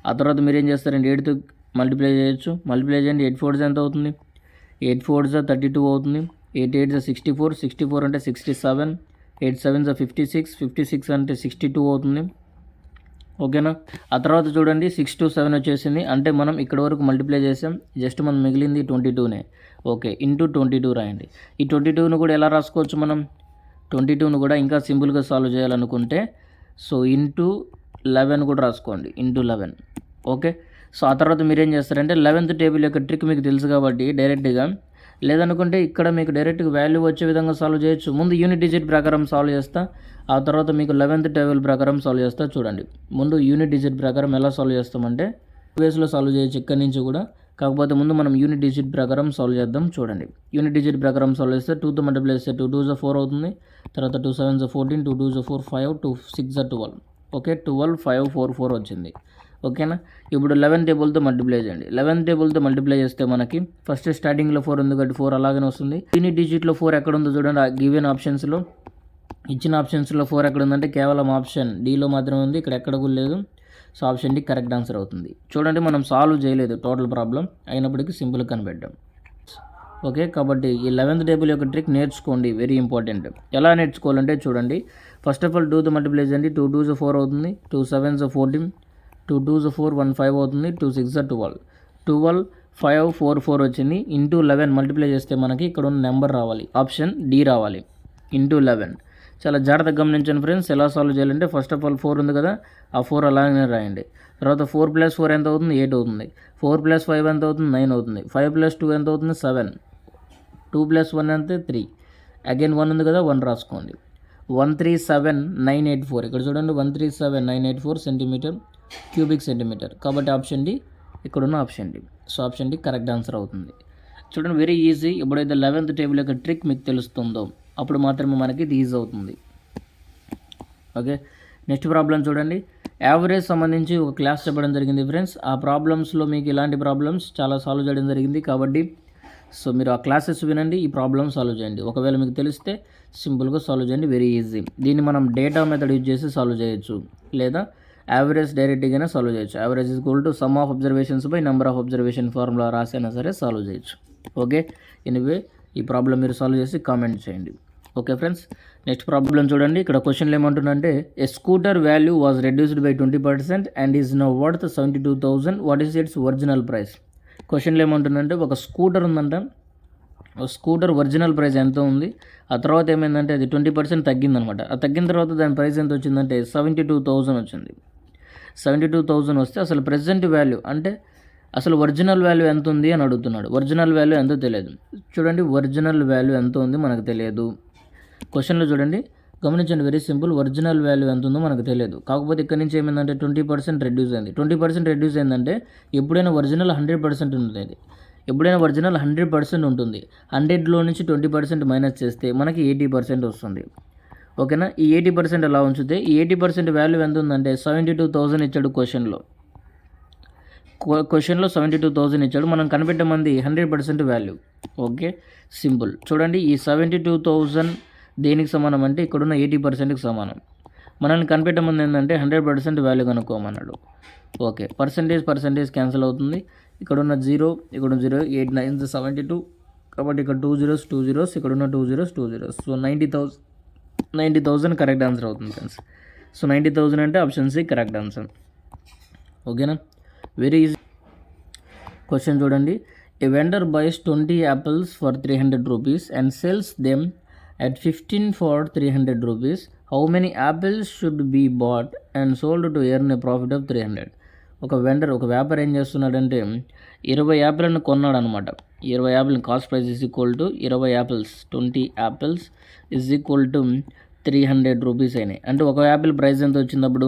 ఆ తర్వాత మీరు ఏం చేస్తారంటే 8th మల్టిప్లై చేయొచ్చు. మల్టిప్లై చేయండి, 8 4s ఎంత అవుతుంది, 8 4s 32 అవుతుంది. 8 8s 64. 64 అంటే 67. 8 7 56, 56 అంటే 62 అవుతుంది. ఓకేనా. ఆ తర్వాత చూడండి 6 to 7 వచ్చేసింది. అంటే మనం ఇక్కడ వరకు మల్టిప్లై చేసాం, జస్ట్ మనం మిగిలింది 22నే. ఓకే, ఇంటూ 22 రాయండి. ఈ 22ను కూడా ఎలా రాసుకోవచ్చు మనం, 22ను కూడా ఇంకా సింపుల్గా సాల్వ్ చేయాలనుకుంటే సో ఇంటూ 11 కూడా రాసుకోండి, ఇంటూ 11. ఓకే. సో ఆ తర్వాత మీరు ఏం చేస్తారంటే 11th టేబుల్ యొక్క ట్రిక్ మీకు తెలుసు కాబట్టి డైరెక్ట్గా, లేదనుకుంటే ఇక్కడ మీకు డైరెక్ట్గా వాల్యూ వచ్చే విధంగా సాల్వ్ చేయొచ్చు. ముందు యూనిట్ డిజిట్ ప్రకారం సాల్వ్ చేస్తా, ఆ తర్వాత మీకు 11th టేబుల్ ప్రకారం సాల్వ్ చేస్తా. చూడండి, ముందు యూనిట్ డిజిట్ ప్రకారం ఎలా సాల్వ్ చేస్తామంటే వేస్లో సాల్వ్ చేయొచ్చు ఇక్కడి నుంచి కూడా, కాకపోతే ముందు మనం యూనిట్ డిజిట్ ప్రకారం సాల్వ్ చేద్దాం. చూడండి, యూనిట్ డిజిట్ ప్రకారం సాల్వ్ చేస్తే 2తో మల్టిప్లై చేస్తే 2 2 4 అవుతుంది. తర్వాత 2 7 14, 2 2 4 5, 2 6 12. ఓకే, 12 5 4 4 వచ్చింది. ఓకేనా. ఇప్పుడు 11 టేబుల్తో మల్టిప్లై చేయండి. 11 టేబుల్తో మల్టిప్లై చేస్తే మనకి ఫస్ట్ స్టార్టింగ్లో 4 ఉంది కాబట్టి 4 అలాగనే వస్తుంది. యూనిట్ డిజిట్లో 4 ఎక్కడ ఉందో చూడండి, గివెన్ ఆప్షన్స్లో ఇచ్చిన ఆప్షన్స్లో 4 ఎక్కడ ఉందంటే కేవలం ఆప్షన్ డీలో మాత్రమే ఉంది, ఇక్కడ ఎక్కడ కూడా లేదు. So option D correct answer అవుతుంది. చూడండి, మనం సాల్వ్ చేయలేదు టోటల్ ప్రాబ్లం, అయినప్పటికీ సింపుల్గా కనిపెట్టాం. ఓకే, కాబట్టి ఈ 11th టేబుల్ యొక్క ట్రిక్ నేర్చుకోండి, వెరీ ఇంపార్టెంట్. ఎలా నేర్చుకోవాలంటే చూడండి, ఫస్ట్ ఆఫ్ ఆల్ 2తో మల్టిప్లై చేయండి. 2 2 4 అవుతుంది, 2 7 14, 2 2 4 1 5 అవుతుంది, 2 6 12, 12 5 4 4 వచ్చింది. ఇంటూ 11 మల్టిప్లై చేస్తే మనకి ఇక్కడ ఉన్న నెంబర్ రావాలి, ఆప్షన్ డి రావాలి, ఇంటూ 11. చాలా జాగ్రత్తగా గమనించండి ఫ్రెండ్స్. ఎలా సాల్వ్ చేయాలంటే ఫస్ట్ ఆఫ్ ఆల్ 4 ఉంది కదా, ఆ 4 అలాగే రాయండి. తర్వాత 4 + 4 ఎంత అవుతుంది, 8 అవుతుంది. 4 + 5 ఎంత అవుతుంది, 9 అవుతుంది. 5 + 2 ఎంత అవుతుంది, 7. 2 + 1 అంటే 3. అగైన్ 1 ఉంది కదా, 1 రాసుకోండి. 137,984. ఇక్కడ చూడండి, 137,984 సెంటీమీటర్ క్యూబిక్ సెంటీమీటర్. కాబట్టి ఆప్షన్ డి ఇక్కడున్న option D. So option D correct answer అవుతుంది. చూడండి, వెరీ ఈజీ. ఎప్పుడైతే 11th టేబుల్ యొక్క ట్రిక్ మీకు తెలుస్తుందో అప్పుడు మాత్రమే మనకి ఇది ఈజీ అవుతుంది. ఓకే, నెక్స్ట్ ప్రాబ్లం చూడండి. యావరేజ్ సంబంధించి ఒక క్లాస్ చెప్పడం జరిగింది ఫ్రెండ్స్. ఆ ప్రాబ్లమ్స్లో మీకు ఇలాంటి ప్రాబ్లమ్స్ చాలా సాల్వ్ చేయడం జరిగింది కాబట్టి సో మీరు ఆ క్లాసెస్ వినండి, ఈ ప్రాబ్లమ్ సాల్వ్ చేయండి. ఒకవేళ మీకు తెలిస్తే సింపుల్గా సాల్వ్ చేయండి, వెరీ ఈజీ. దీన్ని మనం డేటా మెథడ్ యూజ్ చేసి సాల్వ్ చేయొచ్చు, లేదా యావరేజ్ డైరెక్ట్గానే సాల్వ్ చేయొచ్చు. Average = sum of observations by number of observation formula రాసైనా సరే సాల్వ్ చేయొచ్చు. ఓకే, ఎనీవే ఈ ప్రాబ్లం మీరు సాల్వ్ చేసి కామెంట్ చేయండి. ఓకే ఫ్రెండ్స్, నెక్స్ట్ ప్రాబ్లం చూడండి. ఇక్కడ క్వశ్చన్లు ఏమంటుందంటే a scooter value was reduced by 20% and is now worth 72,000. What is its original price? క్వశ్చన్లు ఏమంటుందంటే ఒక స్కూటర్ ఉందంట, స్కూటర్ ఒరిజినల్ ప్రైస్ ఎంత ఉంది, ఆ తర్వాత ఏమైందంటే అది 20% తగ్గిందనమాట. ఆ తగ్గిన తర్వాత దాని ప్రైస్ ఎంత వచ్చిందంటే 72,000 వచ్చింది. 72,000 వస్తే అసలు ప్రెజెంట్ వాల్యూ అంటే అసలు ఒరిజినల్ వాల్యూ ఎంత ఉంది అని అడుగుతున్నాడు. ఒరిజినల్ వాల్యూ ఎంతో తెలియదు. చూడండి, ఒరిజినల్ వాల్యూ ఎంత ఉంది మనకు తెలియదు. క్వశ్చన్లో చూడండి, గమనించండి, వెరీ సింపుల్. ఒరిజినల్ వాల్యూ ఎంత ఉందో మనకు తెలియదు. కాకపోతే ఇక్కడ నుంచి ఏమైందంటే 20% రెడ్యూస్ అయింది. 20% రెడ్యూస్ అయిందంటే ఎప్పుడైనా ఒరిజినల్ 100% ఉంటుంది. ఎప్పుడైనా ఒరిజినల్ 100% ఉంటుంది. 100లో నుంచి 20% మైనస్ చేస్తే మనకి 80% వస్తుంది. ఓకేనా. ఈ 80% ఎలా ఉంచితే ఈ 80% వాల్యూ ఎంత ఉందంటే 72,000 ఇచ్చాడు క్వశ్చన్లో. క్వశ్చన్లో 72,000 ఇచ్చాడు, మనం కనిపెట్టమంది 100% వాల్యూ. Okay, simple. చూడండి, ఈ 72,000 దేనికి సమానం అంటే ఇక్కడున్న 80%కి సమానం. మనల్ని కనిపెట్టమంది ఏంటంటే 100% వాల్యూ కనుక్కోమన్నాడు. ఓకే, పర్సంటేజ్ క్యాన్సిల్ అవుతుంది. ఇక్కడున్న 0, ఇక్కడ 0, 8 9 72, కాబట్టి ఇక్కడ 2 zeros 2 zeros, ఇక్కడున్న 2 zeros 2 zeros. So 90,000 correct answer అవుతుంది ఫ్రెండ్స్. సో 90,000 అంటే ఆప్షన్ సి కరెక్ట్ ఆన్సర్. ఓకేనా, వెరీ ఈజీ. క్వశ్చన్ చూడండి. ఏ vendor buys 20 apples for 300 rupees and sells them at 15 for 300 rupees. How many apples should be bought and sold to earn a profit of 300? ఒక vendor, ఒక వ్యాపారి ఏం చేస్తున్నాడంటే 20 యాపిల్ని కొన్నాడు అనమాట. 20 యాపిల్ని cost price = 20 apples, 20 apples = 300 rupees అయినాయి. అంటే ఒక యాపిల్ ప్రైస్ ఎంత వచ్చినప్పుడు,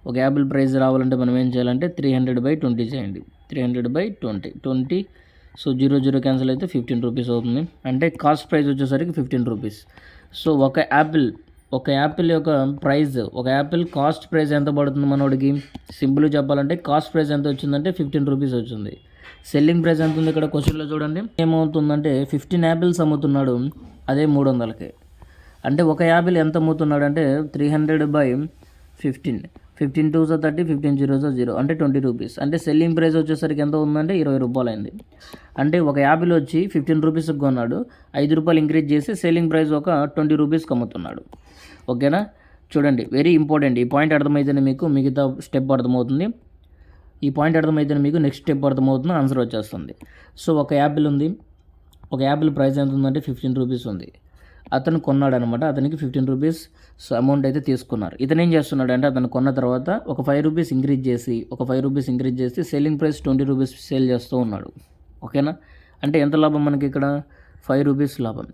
ఒక యాపిల్ ప్రైస్ రావాలంటే మనం ఏం చేయాలంటే 300/20 చేయండి. 300/20, 20. సో 0 0 క్యాన్సిల్ అయితే 15 రూపీస్ అవుతుంది. అంటే కాస్ట్ ప్రైస్ వచ్చేసరికి 15 రూపీస్. సో ఒక యాపిల్ యొక్క ప్రైస్, ఒక యాపిల్ కాస్ట్ ప్రైస్ ఎంత పడుతుంది మనోడికి? సింపుల్గా చెప్పాలంటే కాస్ట్ ప్రైస్ ఎంత వచ్చిందంటే 15 రూపీస్ వచ్చింది. సెల్లింగ్ ప్రైస్ ఎంత ఉంది ఇక్కడ క్వశ్చన్లో చూడండి. ఏమవుతుందంటే 15 యాపిల్స్ అమ్ముతున్నాడు, అదే 300కి. అంటే ఒక యాపిల్ ఎంత అమ్ముతున్నాడు అంటే 300/15, 15 2 30, 15 0 0 అంటే 20 రూపీస్. అంటే సెల్లింగ్ ప్రైస్ వచ్చేసరికి ఎంత ఉందంటే 20 రూపాయలు అయింది. అంటే ఒక యాపిల్ వచ్చి 15 రూపీస్కి కొన్నాడు, 5 రూపాయలు ఇంక్రీజ్ చేసి సెల్లింగ్ ప్రైస్ ఒక 20 రూపీస్కి అమ్ముతున్నాడు. ఓకేనా, చూడండి వెరీ ఇంపార్టెంట్. ఈ పాయింట్ అర్థమైతేనే మీకు మిగతా స్టెప్ అర్థమవుతుంది. ఈ పాయింట్ అర్థమైతేనే మీకు నెక్స్ట్ స్టెప్ అర్థమవుతుంది, ఆన్సర్ వచ్చేస్తుంది. సో ఒక యాపిల్ ఉంది, ఒక యాపిల్ ప్రైస్ ఎంత ఉందంటే 15 రూపీస్ ఉంది. అతను కొన్నాడు అనమాట, అతనికి 15 రూపీస్ అమౌంట్ అయితే తీసుకున్నారు. ఇతను ఏం చేస్తున్నాడు అంటే అతను కొన్న తర్వాత ఒక 5 రూపీస్ ఇంక్రీజ్ చేసి సెల్లింగ్ ప్రైస్ 20 రూపీస్ సేల్ చేస్తూ ఉన్నాడు. ఓకేనా, అంటే ఎంత లాభం మనకి ఇక్కడ 5 రూపీస్ లాభం.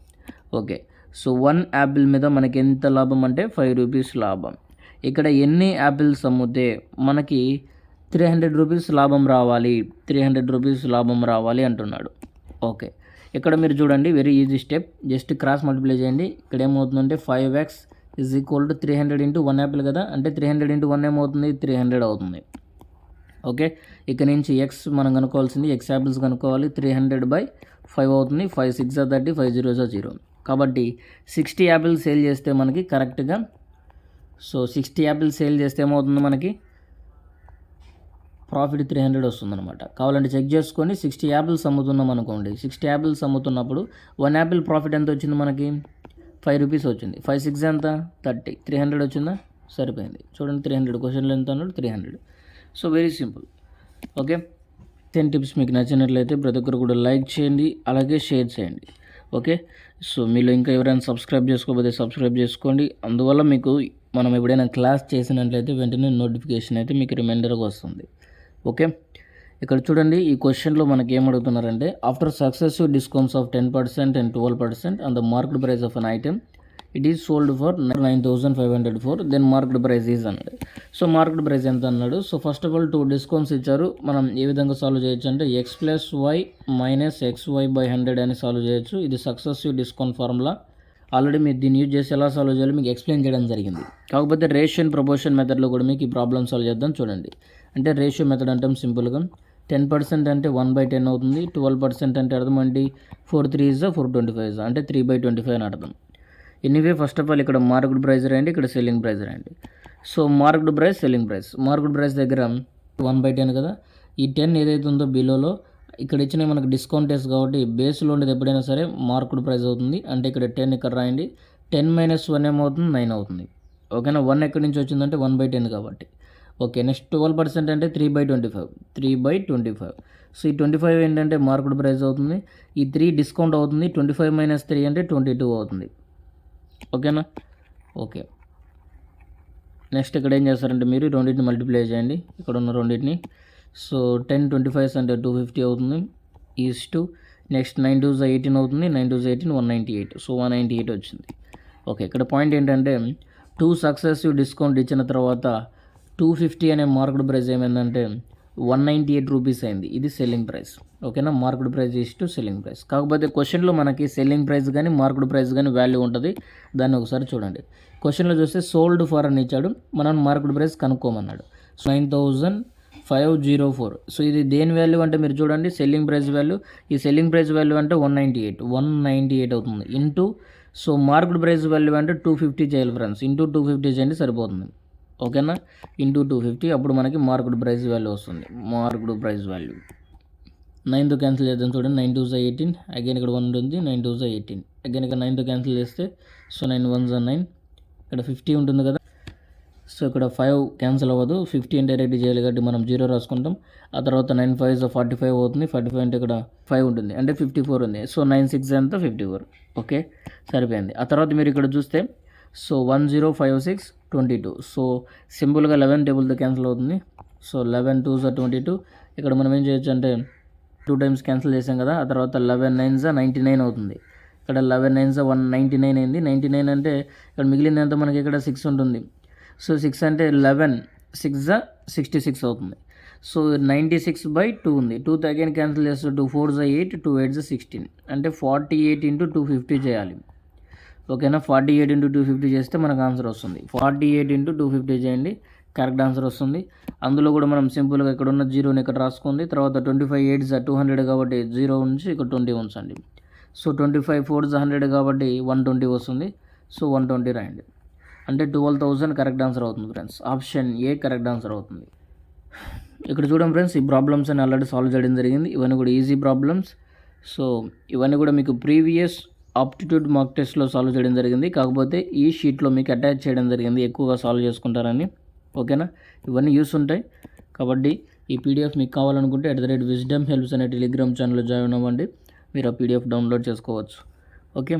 ఓకే, సో 1 యాపిల్ మీద మనకి ఎంత లాభం అంటే 5 రూపీస్ లాభం. ఇక్కడ ఎన్ని యాపిల్స్ అమ్మితే మనకి 300 రూపీస్ లాభం రావాలి, 300 రూపీస్ లాభం రావాలి అంటున్నాడు. ఓకే, ఇక్కడ మీరు చూడండి very easy step, just cross multiply చేయండి. ఇక్కడ ఏమవుతుందంటే 5x is equal to 300 into 1 Apple కదా, అంటే 300 ఇంటూ 1 ఏమవుతుంది 300 అవుతుంది. ఓకే, ఇక్కడ నుంచి ఎక్స్ మనం కనుక్కోవాల్సింది, ఎక్స్ యాపిల్స్ కనుక్కోవాలి. 300/5 అవుతుంది. 5 6 30, 5 0 0. కాబట్టి 60 యాపిల్స్ సేల్ చేస్తే మనకి కరెక్ట్గా, సో 60 యాపిల్స్ సేల్ చేస్తే ఏమవుతుంది మనకి ప్రాఫిట్ 300 వస్తుందన్నమాట. కావాలంటే చెక్ చేసుకొని 60 యాపిల్స్ అమ్ముతున్నాం అనుకోండి, 60 యాపిల్స్ అమ్ముతున్నప్పుడు 1 యాపిల్ ప్రాఫిట్ ఎంత వచ్చింది మనకి 5 రూపీస్ వచ్చింది. 5 6 ఎంత 30, 300 వచ్చిందా, సరిపోయింది. చూడండి 300, క్వశ్చన్లో ఎంత అన్నాడు 300. So very simple. Okay, 10 tips మీకు నచ్చినట్లయితే ప్రతి ఒక్కరు కూడా లైక్ చేయండి, అలాగే షేర్ చేయండి. ఓకే, సో మీలో ఇంకా ఎవరైనా సబ్స్క్రైబ్ చేసుకోకపోతే సబ్స్క్రైబ్ చేసుకోండి. అందువల్ల మీకు మనం ఎప్పుడైనా క్లాస్ చేసినట్లయితే వెంటనే నోటిఫికేషన్ అయితే మీకు రిమైండర్గా వస్తుంది. ఓకే, ఇక్కడ చూడండి ఈ క్వశ్చన్లో మనకి ఏమడుగుతున్నారంటే after successive discounts of 10% and 12% on the market price of an item it is sold for 9,504, then market price is అన్నాడు. సో మార్కెట్ ప్రైస్ ఎంత అన్నాడు. So first of all 2 discounts ఇచ్చారు. మనం ఏ విధంగా సాల్వ్ చేయొచ్చు అంటే x + y - xy/100 అని solve చేయొచ్చు. ఇది సక్సెసివ్ డిస్కౌంట్ ఫార్ములా. ఆల్రెడీ మీరు దీన్ని యూజ్ చేసి ఎలా సాల్వ్ చేయాలో మీకు ఎక్స్ప్లెయిన్ చేయడం జరిగింది. కాకపోతే రేషియో అండ్ ప్రపోర్షన్ మెథడ్లో కూడా మీకు ఈ ప్రాబ్లమ్ సాల్వ్ చేద్దాం. చూడండి, అంటే రేషియో మెథడ్ అంటాం సింపుల్గా. 10% అంటే 1/10 అవుతుంది. 12% అంటే అర్థం ఏంటి 4 3 425 అంటే 3/25 అని అర్థం. ఎనీవే ఫస్ట్ ఆఫ్ ఆల్ ఇక్కడ మార్కెట్ ప్రైస్ రాయండి, ఇక్కడ సెల్లింగ్ ప్రైస్ రాయండి. So market price, selling price. Market price దగ్గర 1/10 కదా, ఈ 10 ఏదైతే ఉందో బిలోలో ఇక్కడ ఇచ్చిన మనకు డిస్కౌంట్ వేసి కాబట్టి బేస్లో ఉండేది ఎప్పుడైనా సరే మార్కెట్ ప్రైస్ అవుతుంది. అంటే ఇక్కడ 10 ఇక్కడ రాయండి. 10 - 1 ఏమవుతుంది 9 అవుతుంది. ఓకేనా, 1 ఎక్కడి నుంచి వచ్చిందంటే 1/10 కాబట్టి. ఓకే, నెక్స్ట్ 12% అంటే 3/25. సో ఈ 25 ఏంటంటే మార్కెట్ ప్రైస్ అవుతుంది. ఈ 3 డిస్కౌంట్ అవుతుంది. 25 - 3 అంటే 22 అవుతుంది. ఓకేనా, ఓకే. నెక్స్ట్ ఇక్కడ ఏం చేస్తారంటే మీరు రెండింటిని మల్టిప్లై చేయండి, ఇక్కడ ఉన్న రెండింటిని. సో 10 25 అంటే 250 అవుతుంది ఈజ్ టు నెక్స్ట్ 9 2 18 అవుతుంది. 9 2 18 198. సో 198 వచ్చింది. ఓకే, ఇక్కడ పాయింట్ ఏంటంటే 2 సక్సెసివ్ డిస్కౌంట్ ఇచ్చిన తర్వాత 250 అనే మార్కెట్ ప్రైస్ ఏమైందంటే 198 రూపీస్ అయింది. ఇది సెల్లింగ్ ప్రైస్. ఓకేనా, market price is to selling price. కాకపోతే క్వశ్చన్లో మనకి సెల్లింగ్ ప్రైస్ కానీ మార్కెట్ ప్రైస్ కానీ వాల్యూ ఉంటుంది. దాన్ని ఒకసారి చూడండి. క్వశ్చన్లో చూస్తే సోల్డ్ ఫర్ అని ఇచ్చాడు, మనం మార్కెట్ ప్రైస్ కనుక్కోమన్నాడు. 9,504. సో ఇది దేని వాల్యూ అంటే మీరు చూడండి సెల్లింగ్ ప్రైస్ వాల్యూ. ఈ సెల్లింగ్ ప్రైస్ వాల్యూ అంటే 198 అవుతుంది into, so market price value అంటే 250 చేయాలి ఫ్రెండ్స్. ఇంటూ 250 చేయండి సరిపోతుంది. ఓకేనా, ఇంటూ 250 అప్పుడు మనకి మార్కెట్ ప్రైస్ వాల్యూ వస్తుంది. మార్కెట్ ప్రైస్ వాల్యూ 9తో క్యాన్సిల్ చేద్దాం. చూడండి 9 2 18, అగైన్ ఇక్కడ 1 ఉంటుంది. 9 2 18, అగైన్ ఇక్కడ 9తో క్యాన్సిల్ చేస్తే సో 9 1 9, ఇక్కడ 50 ఉంటుంది కదా. సో ఇక్కడ 5 క్యాన్సిల్ అవ్వదు, 50 అంటే రెడీ చేయాలి కాబట్టి మనం 0 రాసుకుంటాం. ఆ తర్వాత 9 5 45 అవుతుంది. 45 అంటే ఇక్కడ 5 ఉంటుంది, అంటే 54 ఉంది. సో 9 6 ఎంత 54. ఓకే, సరిపోయింది. ఆ తర్వాత మీరు ఇక్కడ చూస్తే సో 1056 22. సో సింపుల్గా 11 టేబుల్తో క్యాన్సిల్ అవుతుంది. సో 11 2 22. ఇక్కడ మనం ఏం చేయొచ్చు అంటే 2 టైమ్స్ క్యాన్సిల్ చేసాం కదా. ఆ తర్వాత 11 9 99 అవుతుంది. ఇక్కడ 11 9 199 అయింది. 99 అంటే ఇక్కడ మిగిలింది ఎంత మనకి ఇక్కడ 6 ఉంటుంది. సో 6 అంటే 11 6 66 అవుతుంది. సో 96/2 ఉంది. 2తో అగైన్ క్యాన్సిల్ చేస్తే 2 4 8, 2 8 16, అంటే 48 × 250 చేయాలి. ఓకేనా, 48 × 250 చేస్తే మనకు ఆన్సర్ వస్తుంది. 48 × 250 చేయండి, కరెక్ట్ ఆన్సర్ వస్తుంది. అందులో కూడా మనం సింపుల్గా ఇక్కడ ఉన్న 0ని ఇక్కడ రాసుకుంది. తర్వాత 25 8 200 కాబట్టి 0 నుంచి ఇక్కడ 20 ఉంచండి. సో 25 4 100 కాబట్టి 120 వస్తుంది. సో 120 రాయండి. అంటే 12,000 కరెక్ట్ ఆన్సర్ అవుతుంది friends. Option A correct answer అవుతుంది. ఇక్కడ చూడండి ఫ్రెండ్స్, ఈ ప్రాబ్లమ్స్ అని ఆల్రెడీ సాల్వ్ చేయడం జరిగింది. ఇవన్నీ కూడా ఈజీ ప్రాబ్లమ్స్. సో ఇవన్నీ కూడా మీకు ప్రీవియస్ ఆప్టిట్యూడ్ మార్క్ టెస్ట్లో సాల్వ్ చేయడం జరిగింది. కాకపోతే ఈ షీట్లో మీకు అటాచ్ చేయడం జరిగింది, ఎక్కువగా సాల్వ్ చేసుకుంటారని. ఓకేనా, ఇవన్నీ యూస్ ఉంటాయి. కాబట్టి ఈ పీడిఎఫ్ మీకు కావాలనుకుంటే @wisdom helps అనే టెలిగ్రామ్ ఛానల్లో జాయిన్ అవ్వండి. మీరు ఆ పీడిఎఫ్ డౌన్లోడ్ చేసుకోవచ్చు. ఓకే.